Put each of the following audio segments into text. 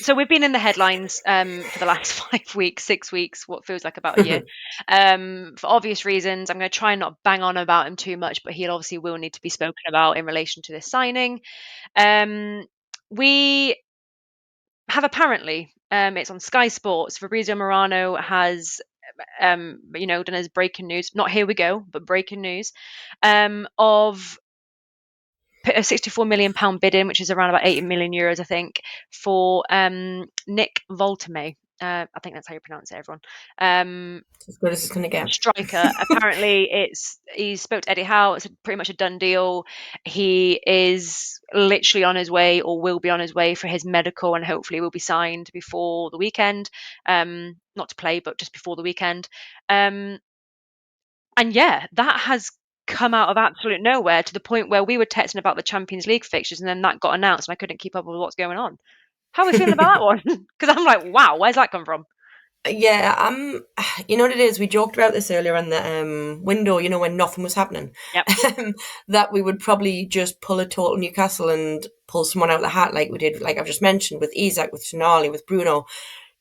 So we've been in the headlines for the last 5 weeks, 6 weeks, what feels like about a year. For obvious reasons, I'm going to try and not bang on about him too much, but he obviously will need to be spoken about in relation to this signing. We have apparently, it's on Sky Sports, Fabrizio Morano has, done his breaking news. Not here we go, but breaking news of a 64 million pound bid in, which is around about 80 million euros, I think, for Nick Woltemade. I think that's how you pronounce it, everyone. As good as it's going to get. Striker. Apparently, he spoke to Eddie Howe. It's pretty much a done deal. He is literally on his way, or will be on his way for his medical, and hopefully will be signed before the weekend. Not to play, but just before the weekend. And yeah, that has come out of absolute nowhere to the point where we were texting about the Champions League fixtures, and then that got announced, and I couldn't keep up with what's going on. How are we feeling about that one? Because I'm like, wow, where's that come from? Yeah, you know what it is? We joked about this earlier in the window, when nothing was happening, Yep. that we would probably just pull a total Newcastle and pull someone out of the hat like we did, like I've just mentioned, with Isak, with Tonali, with Bruno.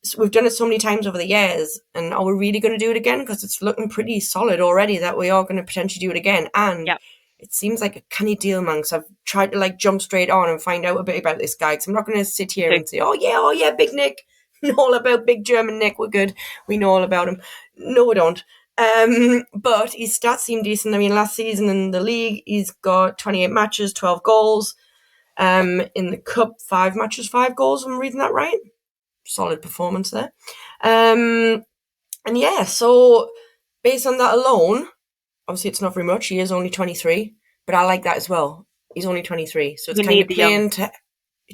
So we've done it so many times over the years, and are we really going to do it again? Because it's looking pretty solid already that we are going to potentially do it again. And Yep. it seems like a canny deal, man. So I've tried to jump straight on and find out a bit about this guy. Because I'm not going to sit here Do. and say, oh yeah, Big Nick. Know all about Big German Nick. We're good. We know all about him. No, we don't. But his stats seem decent. I mean, last season in the league, he's got 28 matches, 12 goals. In the cup, 5 matches, 5 goals. If I'm reading that right. Solid performance there. And yeah, so based on that alone, obviously it's not very much. He is only 23, but I like that as well. He's only 23, so it's We kind need of the young. playing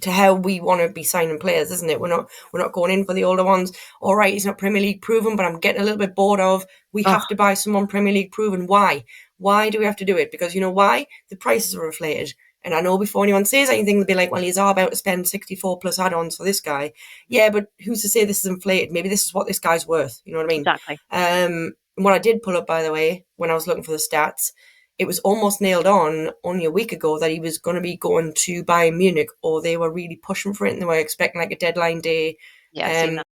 to how we want to be signing players, isn't it? We're not going in for the older ones. All right, he's not Premier League proven, but I'm getting a little bit bored of. We Oh, have to buy someone Premier League proven. Why? Why do we have to do it? Because you know why? The prices are inflated. And I know before anyone says anything, they'll be like, well, he's all about to spend 64 plus add-ons for this guy. Yeah, but who's to say this is inflated? Maybe this is what this guy's worth. You know what I mean? exactly. And what I did pull up, by the way, when I was looking for the stats, it was almost nailed on only a week ago that he was going to be going to Bayern Munich, or they were really pushing for it and they were expecting like a deadline day Yeah, I've seen that.